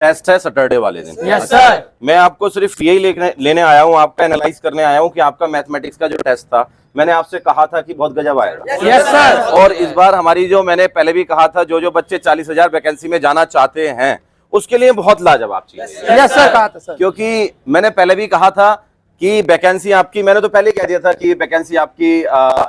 Test है Saturday वाले दिन। Yes sir. मैं आपको सिर्फ यही लेने आया हूँ, आपका एनालाइज करने आया हूँ कि आपका मैथमेटिक्स का जो टेस्ट था, मैंने आपसे कहा था कि बहुत गजब आएगा। Yes sir. और इस बार हमारी जो मैंने पहले भी कहा था, जो बच्चे 40,000 वैकेंसी में जाना चाहते हैं उसके लिए बहुत लाजवाब चीज है। यस सर कहा था सर। क्योंकि मैंने पहले भी कहा था कि वैकेंसी आपकी, मैंने तो पहले कह दिया था कि वैकेंसी आपकी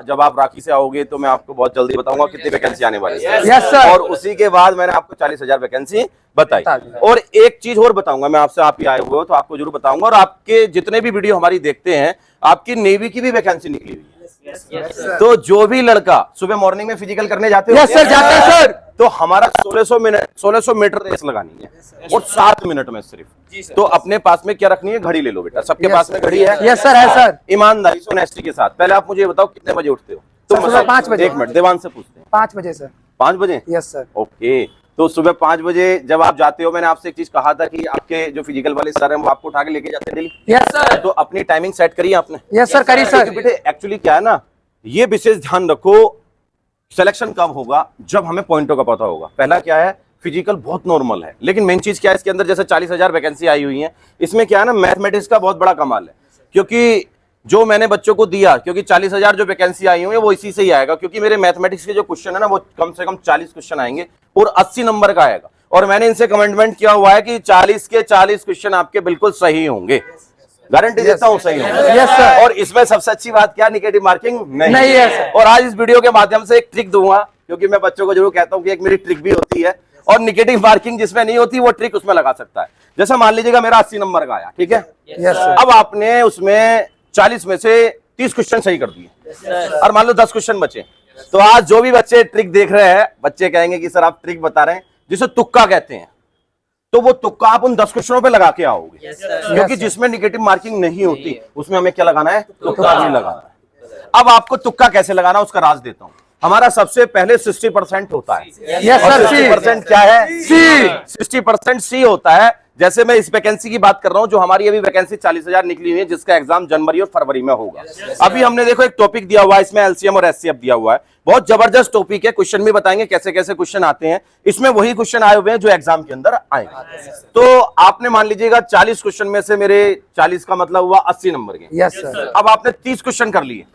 जब आप राखी से आओगे तो मैं आपको बहुत जल्दी बताऊंगा कितनी वैकेंसी आने वाली है। Yes sir. और उसी के बाद मैंने आपको 40,000 वैकेंसी बताई। और एक चीज और बताऊंगा मैं आपसे, आप ही आए हुए हो तो आपको जरूर बताऊंगा, और आपके जितने भी वीडियो हमारी देखते हैं, आपकी नेवी की भी वैकेंसी निकली हुई है। तो जो भी लड़का सुबह मॉर्निंग में फिजिकल करने जाते हो, यस सर जाते हैं सर, तो हमारा 1600 मीटर रेस लगानी है और 7 मिनट में सिर्फ। तो अपने पास में क्या रखनी है, घड़ी ले लो बेटा, सबके पास में घड़ी है। यस सर है सर। ईमानदारी से ऑनेस्टी के साथ पहले आप मुझे बताओ कितने बजे उठते हो? तो सुबह 5 बजे। 1 मिनट देवान से पूछते हैं। 5 बजे सर। 5 बजे? Yes sir. ओके, तो सुबह 5 बजे जब आप जाते हो, मैंने आपसे एक चीज कहा था कि आपके जो फिजिकल वाले सर हैं वो आपको उठा के लेके जाते हैं डेली। Yes sir. तो अपनी टाइमिंग सेट करी आपने? यस सर करी सर। बेटे एक्चुअली क्या है ना, ये विशेष ध्यान रखो, सिलेक्शन कब होगा, जब हमें पॉइंटों का पता होगा। पहला क्या है, फिजिकल बहुत नॉर्मल है, लेकिन मेन चीज क्या है इसके अंदर, जैसे 40,000 वैकेंसी आई हुई है, इसमें क्या है ना, मैथमेटिक्स का बहुत बड़ा कमाल है। क्योंकि जो मैंने बच्चों को दिया, क्योंकि 40,000 जो वैकेंसी आई हुई है वो इसी से ही आएगा, क्योंकि मेरे मैथमेटिक्स के जो क्वेश्चन है ना, वो कम से कम 40 क्वेश्चन आएंगे और 80 नंबर का आएगा। और मैंने इनसे कमिटमेंट किया हुआ है कि 40 के 40 क्वेश्चन आपके बिल्कुल सही होंगे, गारंटी देता हूं सही होंगे। Yes sir. और इसमें सबसे अच्छी बात क्या, निगेटिव मार्किंग नहीं है सर। और आज इस वीडियो के माध्यम से एक ट्रिक दूंगा, क्योंकि मैं बच्चों को जरूर कहता हूं कि एक मेरी ट्रिक भी होती है, और निगेटिव मार्किंग जिसमें नहीं होती वो ट्रिक उसमें लगा सकता है। जैसे मान लीजिएगा मेरा 80 नंबर का आया, ठीक है। Yes sir. अब आपने उसमें 40 में से 30 क्वेश्चन सही कर दिए और मान लो 10 क्वेश्चन बचे, तो आज जो भी बच्चे ट्रिक देख रहे हैं, बच्चे कहेंगे कि सर आप ट्रिक बता रहे हैं, जिसे तुक्का कहते हैं, तो वो तुक्का आप उन 10 क्वेश्चनों पे लगा के आओगे। क्योंकि जिसमें निगेटिव मार्किंग नहीं होती उसमें हमें क्या लगाना है, तुक्का नहीं लगाना है। अब आपको तुक्का कैसे लगाना उसका राज देता हूं। हमारा सबसे पहले 60% होता है। Yes sir. 60% क्या है, सी। 60% सी होता है। जैसे मैं इस वैकेंसी की बात कर रहा हूं, जो हमारी अभी वैकेंसी 40,000 निकली हुई है, जिसका एग्जाम जनवरी और फरवरी में होगा। अभी हमने देखो एक टॉपिक दिया हुआ है, इसमें एलसीएम और एचसीएफ दिया हुआ है, बहुत जबरदस्त टॉपिक है। क्वेश्चन भी बताएंगे कैसे कैसे क्वेश्चन आते हैं, इसमें वही क्वेश्चन आए हुए हैं जो एग्जाम के अंदर आएंगे। तो आपने मान लीजिएगा 40 क्वेश्चन में से मेरे 40 का मतलब हुआ 80 नंबर के। Yes sir. अब आपने 30 क्वेश्चन कर लिए,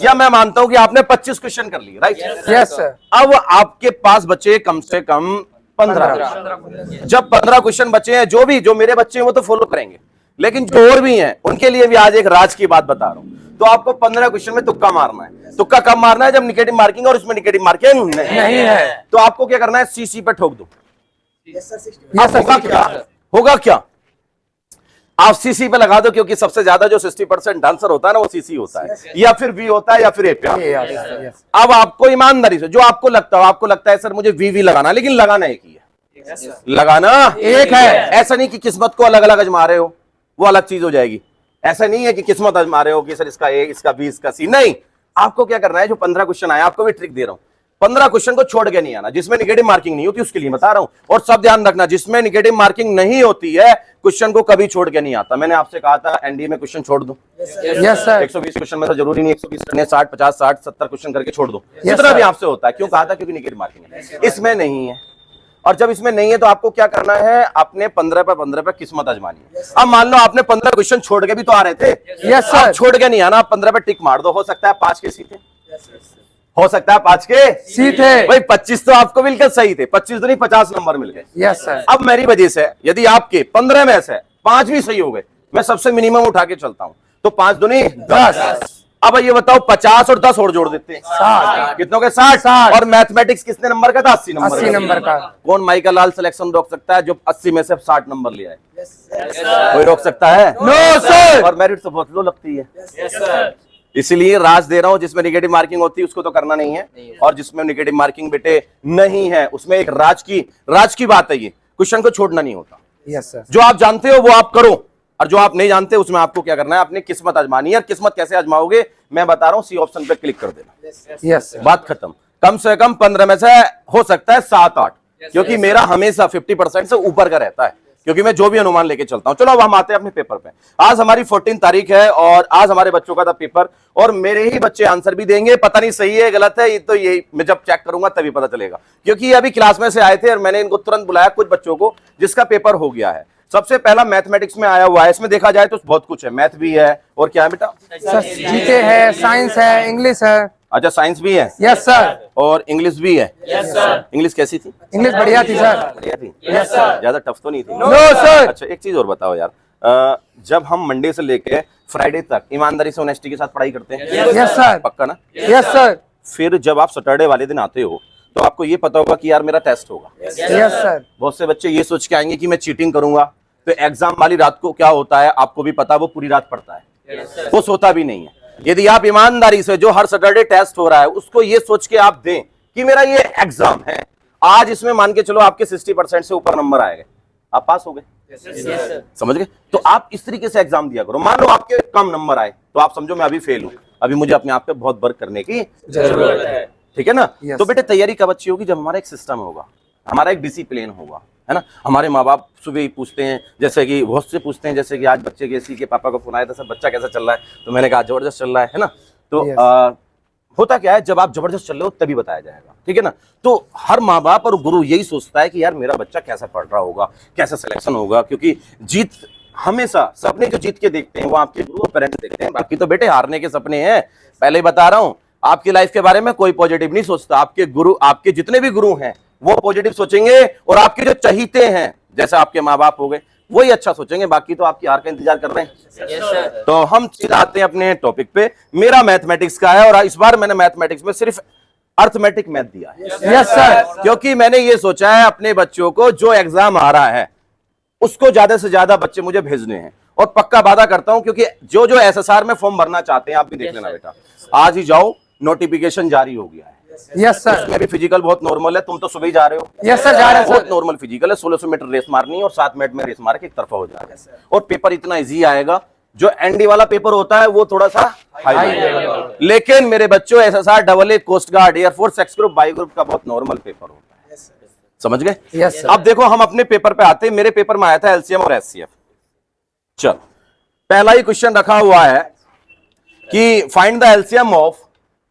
या मैं मानता हूं कि आपने 25 क्वेश्चन कर लिए, राइट? Yes sir. अब आपके पास बचे कम से कम 15। जब 15 क्वेश्चन बचे हैं, जो मेरे बच्चे हैं वो तो फॉलो करेंगे, लेकिन जो और भी हैं उनके लिए भी आज एक राज की बात बता रहा हूं। तो आपको 15 क्वेश्चन में तुक्का मारना है। तुक्का कब मारना है, जब निगेटिव मार्किंग और इसमें निगेटिव मार्किंग नहीं है। तो आपको क्या करना है, सीसी पे ठोक दो। होगा क्या, आप सीसी पे लगा दो, क्योंकि सबसे ज्यादा जो 60% आंसर होता है ना वो सीसी होता है, या फिर वी होता है, या फिर ए पे। अब आपको ईमानदारी से जो आपको लगता है सर मुझे वी लगाना, लेकिन लगाना एक ही है। लगाना एक है। ऐसा नहीं कि किस्मत को अलग अलग आजमा रहे हो, वो अलग चीज हो जाएगी। ऐसा नहीं है कि किस्मत आजमा रहे हो कि सर इसका ए, इसका बी, इसका सी, नहीं। आपको क्या करना है, जो 15 क्वेश्चन आए, आपको भी ट्रिक दे रहा हूं, 15 क्वेश्चन को छोड़ के नहीं आना। जिसमें निगेटिव मार्किंग नहीं होती उसके लिए बता रहा हूं, और सब ध्यान रखना, जिसमें निगेटिव मार्किंग नहीं होती है क्वेश्चन को कभी छोड़ के नहीं आता। मैंने आपसे कहा था एनडीए में क्वेश्चन छोड़ दो। Yes sir. 120 क्वेश्चन में तो जरूरी नहीं 120 करने, 60, 50, 60, 70 क्वेश्चन करके छोड़ दो, जितना भी आपसे होता है। क्यों कहा था, क्योंकि निगेटिव मार्किंग है, इसमें नहीं है। और जब इसमें नहीं है तो आपको क्या करना है, अपने 15 पे किस्मत आजमानी है। अब मान लो आपने 15 क्वेश्चन छोड़ के भी तो आ रहे थे। Yes sir. छोड़ के नहीं आना, 15 पे टिक मार दो। हो सकता है 5 के सीधे, हो सकता है 5 के सीधे। भाई 25 तो आपको बिल्कुल सही थे, 25 तो नहीं 50 नंबर मिल गए। Yes sir. अब मेरी वजह से यदि आपके 15 में से 5 भी सही हो गए, मैं सबसे मिनिमम उठा के चलता हूं, तो 5 दूनी 10। अब ये बताओ 50 और 10 और जोड़ देते हैं 60। कितनों के 60। और मैथमेटिक्स कितने नंबर का था, 80 नंबर। 80 नंबर का। कौन माइकल लाल सिलेक्शन रोक सकता है जो 80 में से 60 नंबर लिया है? कोई रोक सकता है? No sir. और मेरिट तो बहुत लो लगती है। इसीलिए राज दे रहा हूं, जिसमें निगेटिव मार्किंग होती है उसको तो करना नहीं है, और जिसमें निगेटिव मार्किंग बेटे नहीं है उसमें एक राज की बात है। ये क्वेश्चन को छोड़ना नहीं होता। Yes sir. जो आप जानते हो वो आप करो, और जो आप नहीं जानते उसमें आपको क्या करना है, अपनी किस्मत आजमानी है। और किस्मत कैसे आजमाओगे, मैं बता रहा हूं, सी ऑप्शन पे क्लिक कर देना। यस। बात खत्म। कम से कम 15 में से हो सकता है 7-8, क्योंकि मेरा हमेशा 50% से ऊपर का रहता है। क्योंकि मैं जो भी अनुमान लेके चलता हूं। चलो अब हम आते हैं अपने पेपर पे। आज हमारी 14 तारीख है और आज हमारे बच्चों का था पेपर, और मेरे ही बच्चे आंसर भी देंगे। पता नहीं सही है गलत है, ये तो यही मैं जब चेक करूंगा तभी पता चलेगा, क्योंकि ये अभी क्लास में से आए थे और मैंने इनको तुरंत बुलाया, कुछ बच्चों को जिसका पेपर हो गया है। सबसे पहला मैथमेटिक्स में आया हुआ है, इसमें देखा जाए तो बहुत कुछ है, मैथ भी है और क्या है बेटा, सर जीके है, साइंस है, इंग्लिश है। अच्छा साइंस भी है, यस सर। और इंग्लिश भी है। Yes sir. इंग्लिश कैसी थी? इंग्लिश बढ़िया थी सर। बढ़िया थी। Yes sir. ज्यादा टफ तो नहीं थी? No sir. अच्छा एक चीज और बताओ यार, जब हम मंडे से लेके फ्राइडे तक ईमानदारी से ऑनेस्टी के साथ पढ़ाई करते हैं, यस सर। पक्का ना? Yes sir. फिर जब आप सैटरडे वाले दिन आते हो तो आपको ये पता होगा कि यार मेरा टेस्ट होगा। Yes sir. बहुत से बच्चे ये सोच के आएंगे कि मैं चीटिंग करूंगा, तो एग्जाम वाली रात को क्या होता है आपको भी पता, वो पूरी रात पढ़ता है, वो सोता भी नहीं है। यदि आप ईमानदारी से जो हर सैटरडे टेस्ट हो रहा है उसको ये सोच के आप दें कि मेरा ये एग्जाम है, आज इसमें मान के चलो आपके 60% से ऊपर नंबर आएंगे, आप पास हो गए। समझ गए? तो आप इस तरीके से एग्जाम दिया करो। मान लो आपके कम नंबर आए तो आप समझो मैं अभी फेल हूं, अभी मुझे अपने आप पे बहुत वर्क करने की जरूरत है, ठीक है ना? Yes. तो बेटे तैयारी कब अच्छी होगी? जब हमारा एक सिस्टम होगा, हमारा एक डिसिप्लिन होगा, है ना? हमारे माँ बाप सुबह ही पूछते हैं, जैसे कि बहुत से पूछते हैं, जैसे कि आज बच्चे के इसी के पापा को फोन आया था, सर बच्चा कैसा चल रहा है? तो मैंने कहा जबरदस्त चल रहा है ना? तो Yes. होता क्या है, जब आप जबरदस्त चल रहे हो तभी बताया जाएगा, ठीक है ना? तो हर माँ बाप और गुरु यही सोचता है कि यार मेरा बच्चा कैसा पढ़ रहा होगा, कैसा सिलेक्शन होगा, क्योंकि जीत हमेशा, सपने जो जीत के देखते हैं वो आपके गुरु और पेरेंट्स देखते हैं, बाकी तो बेटे हारने के सपने हैं। पहले ही बता रहा हूं, आपकी लाइफ के बारे में कोई पॉजिटिव नहीं सोचता। आपके गुरु, आपके जितने भी गुरु हैं वो पॉजिटिव सोचेंगे, और आपके जो चहीते हैं जैसे आपके माँ बाप हो गए वही अच्छा सोचेंगे, बाकी तो आपकी हार का इंतजार कर रहे हैं। तो हम सीधा आते हैं अपने टॉपिक पे। मेरा मैथमेटिक्स का है और इस बार मैंने मैथमेटिक्स में सिर्फ अर्थमेटिक मैथ दिया है। Yes sir. क्योंकि मैंने ये सोचा है अपने बच्चों को जो एग्जाम आ रहा है उसको ज्यादा से ज्यादा बच्चे मुझे भेजने हैं, और पक्का वादा करता हूं, क्योंकि जो जो एसएसआर में फॉर्म भरना चाहते हैं आप भी देख लेना बेटा, आज ही जाओ, नोटिफिकेशन जारी हो गया है। Yes sir. उसमें भी फिजिकल बहुत नॉर्मल है, तुम तो सुबह ही जा रहे हो। यस सर, जा रहे हैं बहुत सर। नॉर्मल फिजिकल है, 1600 मीटर रेस मारनी है और 7 मिनट में रेस मार के एक तरफा हो जाएगा, और पेपर इतना इजी आएगा। जो एनडी वाला पेपर होता है वो थोड़ा सा हाई लेवल, लेकिन मेरे बच्चों SSR, double A, coast guard, air force, X group, Y group का बहुत नॉर्मल पेपर होता है। समझ गए? Yes sir. अब देखो हम अपने पेपर पे आते हैं। मेरे पेपर में आया था एलसीएम और एचसीएफ। चलो पहला ही क्वेश्चन रखा हुआ है कि फाइंड द एलसीएम ऑफ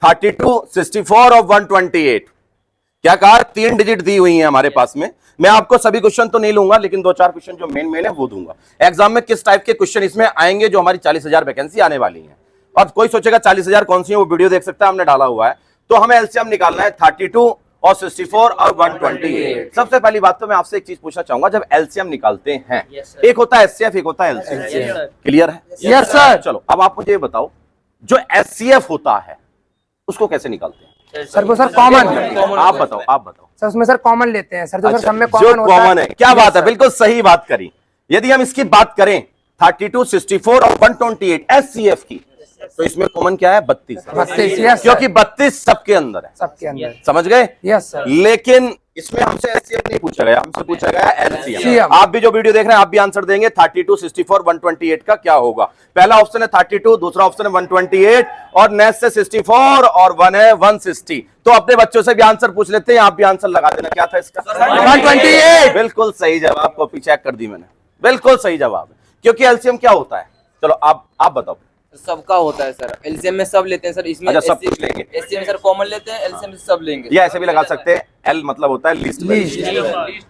32, 64 और 128। क्या कहा? 3 डिजिट दी हुई है हमारे पास में। मैं आपको सभी क्वेश्चन तो नहीं लूंगा, लेकिन 2-4 क्वेश्चन जो मेन है वो दूंगा। एग्जाम में किस टाइप के क्वेश्चन इसमें आएंगे, जो हमारी 40,000 वैकेंसी आने वाली है। और कोई सोचेगा 40,000 कौन सी है, वो वीडियो देख सकता है, हमने डाला हुआ है। तो हमें एलसीएम निकालना है 32 और 64 और 128। सबसे पहली बात तो मैं आपसे एक चीज पूछना चाहूंगा, जब एलसीएम निकालते हैं, एक होता है एचसीएफ, एक होता है एलसीएम। क्लियर है? Yes sir. चलो अब आप मुझे बताओ, जो एचसीएफ होता है उसको कैसे निकालते हैं? सर वो सर कॉमन। आप बताओ, आप बताओ। सर उसमें सर कॉमन लेते हैं सर, जो सर सब में जो कॉमन होता कॉमन है, क्या बात है, बिल्कुल सही बात करी। यदि हम इसकी बात करें 32, 64 और 128 एचसीएफ की, तो इसमें कॉमन क्या है? 32। 32, यस क्योंकि 32 सबके अंदर है। सबके अंदर। समझ गए? Yes sir. लेकिन इसमें हमसे एचसीएफ नहीं पूछा गया, हमसे पूछा गया एलसीएम। CM। आप भी जो वीडियो देख रहे हैं आप भी आंसर देंगे 32, 64, 128 का क्या होगा। पहला ऑप्शन है 32, दूसरा ऑप्शन है 128, और नेक्स्ट से 64 और 1 है 160। तो अपने बच्चों से भी आंसर पूछ लेते हैं, आप भी आंसर लगा देना। क्या था इसका? 128। बिल्कुल सही जवाब, कॉपी चेक कर दी मैंने, बिल्कुल सही जवाब। क्योंकि एलसीएम क्या होता है? चलो आप बताओ। सबका होता है सर, एलसीएम में सब लेते हैं सर, इसमें अच्छा, सब कुछ लेंगे। एलसीएम सर कॉमन लेते हैं, एलसीएम से सब लेंगे। या ऐसे भी लगा सकते हैं, एल मतलब होता है लिस्ट,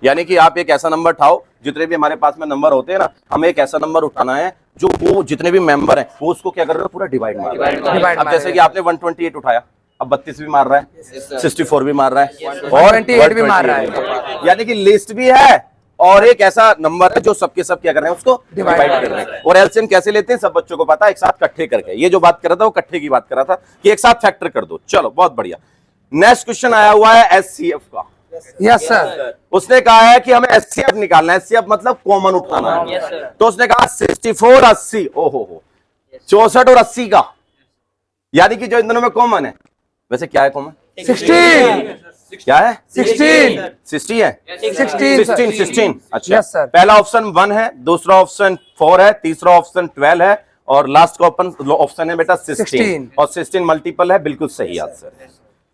यानी कि आप एक ऐसा नंबर उठाओ, जितने भी हमारे पास में नंबर होते हैं ना, हमें एक ऐसा नंबर उठाना है जो वो जितने भी मेंबर हैं वो उसको क्या कर रहे हो, पूरा डिवाइड मार रहे हैं। अब जैसे कि आपने 128 उठाया, अब 32 भी मार रहा है, 64 भी मार रहा है, और 128 भी मार रहा है। यानी कि लिस्ट भी है और एक ऐसा नंबर है जो सबके सब क्या कर रहे हैं, उसको डिवाइड कर रहे हैं। और एलसीएम कैसे लेते हैं सब बच्चों को पता है, एक साथ इकट्ठे करके। ये जो बात कर रहा था वो इकट्ठे की बात कर रहा था कि एक साथ फैक्टर कर दो। चलो बहुत बढ़िया। नेक्स्ट क्वेश्चन आया हुआ है एचसीएफ का। Yes sir. उसने कहा है कि हमें एचसीएफ निकालना है, एचसीएफ मतलब कॉमन उठाना है। तो उसने कहा 64, 80, ओहो 64 और 80 का, यानी कि जो इन दोनों में कॉमन है। वैसे क्या है कॉमन? 16। क्या है? 16। 60 है? 16। अच्छा, Yes, sir. पहला ऑप्शन 1 है, दूसरा ऑप्शन 4 है, तीसरा ऑप्शन 12 है, और लास्ट का ऑप्शन है बेटा 16। और 16 मल्टीपल है, बिल्कुल सही आंसर।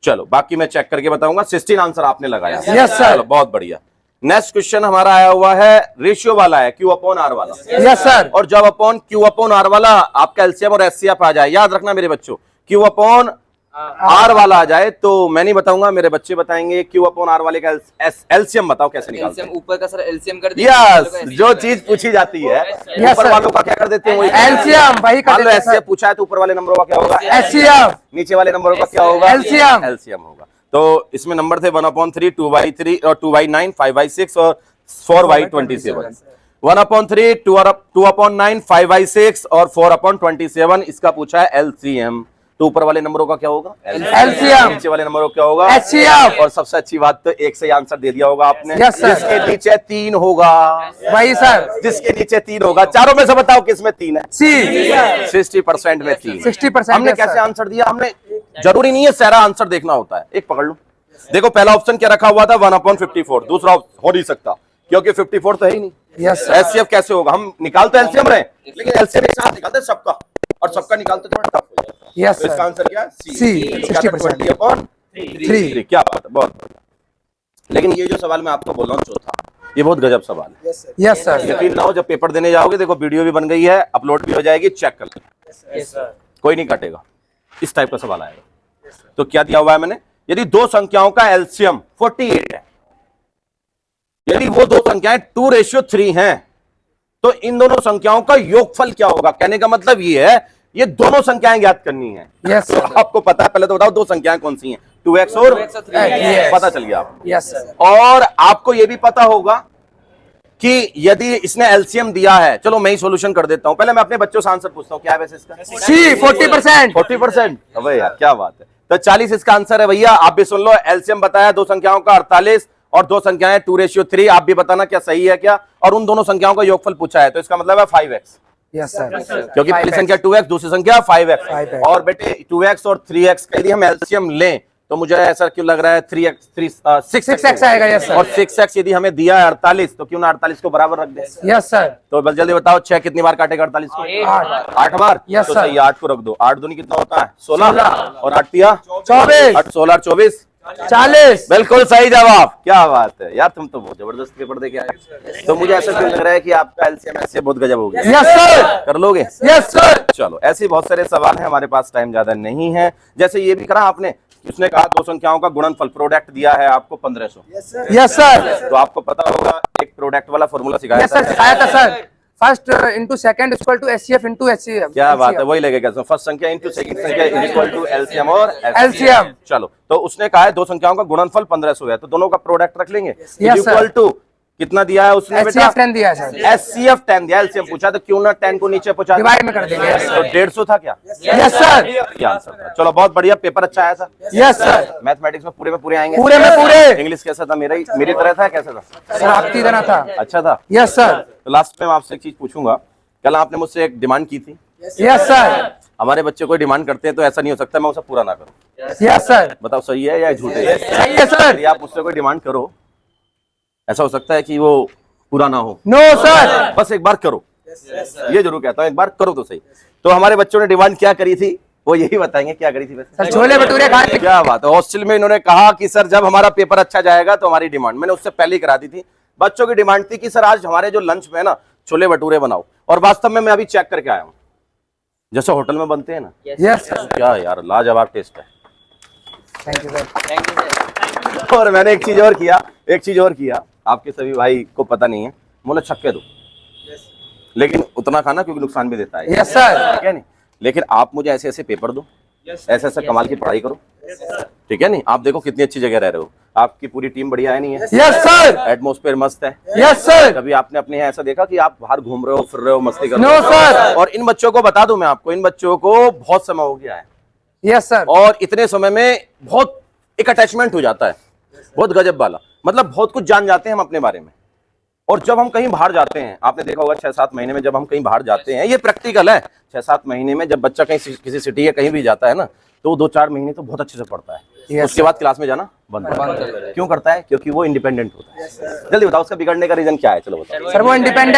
चलो बाकी मैं चेक करके बताऊंगा। 16 आंसर आपने लगाया। Yes, sir. चलो बहुत बढ़िया। नेक्स्ट क्वेश्चन हमारा आया हुआ है, रेशियो वाला है, Q अपॉन R वाला। Yes sir. और जब अपॉन Q अपॉन R वाला आपका एलसीएम और एचसीएफ आ जाए, याद रखना मेरे बच्चों, Q अपॉन R वाला आ जाए तो मैं नहीं बताऊंगा, मेरे बच्चे बताएंगे। Q अपॉन R वाले का एलसीएम बताओ कैसे निकालते हैं। एलसीएम ऊपर का सर एलसीएम कर दिया। यस, जो चीज पूछी जाती है ऊपर sir. वालों का क्या कर देते हैं, वही एलसीएम वही कर मान लो देते हैं एचसीएफ सर। पूछा है तो ऊपर वाले नंबरों का क्या होगा, एचसीएफ। नीचे वाले नंबरों का क्या होगा, LCM। एलसीएम होगा। तो इसमें नंबर थे 1/3, 2/3 और 2/9, 5/6 और 4/27। 1/3, 2/9, 5/6 और 4/27, इसका पूछा है एलसीएम। तो ऊपर वाले नंबरों का क्या होगा, LCM। नीचे वाले नंबरों का क्या होगा, HCF। और सबसे अच्छी बात तो एक से आंसर दे दिया होगा आपने। Yes, sir। जिसके नीचे 3 होगा, वही सर। जिसके नीचे 3 होगा, चारों में से बताओ किसमें 3 है। सी। 60% में 3। 60% हमने yes, कैसे sir। आंसर दिया, हमने जरूरी नहीं है सारा आंसर देखना होता है। एक पकड़ लो, देखो पहला ऑप्शन क्या रखा हुआ था, 1/54। दूसरा हो नहीं सकता क्योंकि 54 तो है ही नहीं। Yes sir. एचसीएफ कैसे होगा, हम निकालते एलसीएम रहे, लेकिन एलसीएम एक साथ निकालते हैं सबका, और सबका निकालते थोड़ा टफ हो जाता है। यस तो इसका सर। आंसर क्या है, C, C। 60%। 20/3। क्या बात है, बहुत बढ़िया। लेकिन ये जो सवाल मैं आपको बोल रहा हूँ चौथा, ये बहुत गजब सवाल है। Yes sir. यकीन ना हो, जब पेपर देने जाओगे देखो वीडियो भी बन गई है, अपलोड भी हो जाएगी, चेक कर लेना, कोई नहीं काटेगा। इस टाइप का सवाल आएगा। तो क्या दिया हुआ है मैंने, यदि दो संख्याओं का एलसीएम 48 है, यदि वो दो संख्याएं 2:3 हैं, तो इन दोनों संख्याओं का योगफल क्या होगा। कहने का मतलब ये है, ये दोनों संख्याएं ज्ञात करनी है। यस तो आपको पता है, पहले तो बताओ दो संख्याएं कौन सी हैं, 2x और 2x और 3x। पता चल गया आपको। Yes sir. और आपको यह भी पता होगा कि यदि इसने एलसीएम दिया है, चलो मैं ही सॉल्यूशन कर देता हूं, पहले मैं अपने बच्चों से आंसर पूछता हूं, क्या है वैसे इसका, सी 40%। 40%। अबे यार क्या बात है, तो 40 इसका आंसर है भैया। आप भी सुन लो, एलसीएम बताया दो संख्याओं का 48 और दो संख्याएं 2:3। आप भी बताना क्या सही है क्या, और उन दोनों संख्याओं का योगफल पूछा है, तो इसका मतलब है 5x, यस सर। क्योंकि पहली संख्या 2x, दूसरी संख्या 5x। 5x। और बेटे 2x और 3x का यदि हम एलसीएम लें तो मुझे ऐसा क्यों लग रहा है 6x आएगा। Yes sir. और 6x यदि हमें दिया है 48, तो क्यों ना 48 को बराबर रख दें। Yes sir. तो बस जल्दी बताओ, 6 कितनी बार काटेगा 48 को, 8 बार। Yes, तो sir। सही, 8 को रख दो। 8 दूनी कितना होता है, 16 और 8 तिया 24। 8 16 और 24 40। बिल्कुल सही जवाब। क्या बात है यार, तुम तो बहुत जबरदस्त पेपर दे के आए। तो मुझे ऐसा क्यों लग रहा है कि आपका एलसीएम ऐसे बहुत गजब हो गया। Yes sir. कर लोगे, यस सर। चलो ऐसे बहुत सारे सवाल हैं, हमारे पास टाइम ज्यादा नहीं है। जैसे ये भी करा आपने, उसने कहा दो संख्याओं का गुणनफल, प्रोडक्ट दिया है आपको 1500। Yes sir. तो आपको पता होगा एक प्रोडक्ट वाला फॉर्मूला सिखाया यस सर, था। सिखाया था sir. First into second equal to HCF into HCF. क्या बात है, वही लगेगा। फर्स्ट संख्या इंटू सेकंड संख्या इज इक्वल टू एलसीएम और LCM। चलो, तो उसने कहा है दो संख्याओं का गुणनफल 1500 है, तो दोनों का प्रोडक्ट रख लेंगे। Yes, इक्वल टू कितना दिया है उसने बेटा, एचसीएफ 10 दिया है सर। एचसीएफ 10 दिया। एलसीएम पूछा तो क्यों ना 10 को नीचे पहुंचा, डिवाइड में कर देंगे। तो 150 था क्या। Yes sir. क्या आंसर था। चलो बहुत बढ़िया, पेपर अच्छा आया था। Yes sir. मैथमेटिक्स में पूरे आएंगे, पूरे में पूरे। इंग्लिश कैसा था, मेरी तरह था, कैसा था, सर आपकी तरह था। अच्छा था। Yes sir. तो लास्ट में आपसे एक चीज पूछूंगा, कल आपने मुझसे एक डिमांड की थी। Yes sir. हमारे बच्चे कोई डिमांड करते हैं तो ऐसा नहीं हो सकता मैं उसे पूरा ना करूं। Yes sir. बताओ सही है या झूठ है। सही है सर। यदि आप मुझसे कोई डिमांड करो, ऐसा हो सकता है कि वो पूरा ना हो। No sir. बस एक बार करो, ये जरूर कहता हूं, एक बार करो तो सही। तो हमारे बच्चों ने डिमांड क्या करी थी, वो यही बताएंगे क्या करी थी वैसे। सर छोले भटूरे खाए। क्या बात है, हॉस्टल में इन्होंने कहा कि सर जब हमारा पेपर अच्छा जाएगा तो हमारी डिमांड, मैंने उससे पहले ही करा दी थी। बच्चों की डिमांड थी कि सर आज हमारे जो लंच में है ना छोले भटूरे बनाओ, और वास्तव में मैं अभी चेक करके आया हूं, जैसे होटल में बनते हैं ना। Yes sir. क्या यार लाजवाब टेस्ट है। Thank you sir. Thank you sir. और मैंने एक चीज और किया, आपके सभी भाई को पता नहीं है, बोले छक्के दो, लेकिन उतना खाना क्योंकि नुकसान भी देता है। Yes sir. ठीक है नहीं, लेकिन आप मुझे ऐसे ऐसे पेपर दो, ऐसे ऐसे कमाल की पढ़ाई करो, ठीक है नहीं। आप देखो कितनी अच्छी जगह रह रहे हो, आपकी पूरी टीम बढ़िया है नहीं है, यस सर। एटमॉस्फेयर मस्त है। Yes sir. कभी आपने अपने यहाँ ऐसा देखा कि आप बाहर घूम रहे हो, फिर रहे हो, मस्ती कर नो रहे हो। सर। और इन बच्चों को बता दूं मैं आपको, इन बच्चों को बहुत समय हो गया है, यस सर। और इतने समय में बहुत एक अटैचमेंट हो जाता है, बहुत गजब वाला, मतलब बहुत कुछ जान जाते हैं हम अपने बारे में। और जब हम कहीं बाहर जाते हैं, आपने देखा होगा 6-7 महीने में जब हम कहीं बाहर जाते हैं, ये प्रैक्टिकल है, 6-7 महीने में जब बच्चा कहीं किसी सिटी या कहीं भी जाता है ना, तो 2-4 महीने तो बहुत अच्छे से पढ़ता है। Yes, उसके बाद क्लास में जाना बंद करता है। क्यों करता है, क्योंकि वो इंडिपेंडेंट होता है। जल्दी बताओ उसका बिगड़ने का रीजन क्या है, चलो बताओ। सर वो इंडिपेंडेंट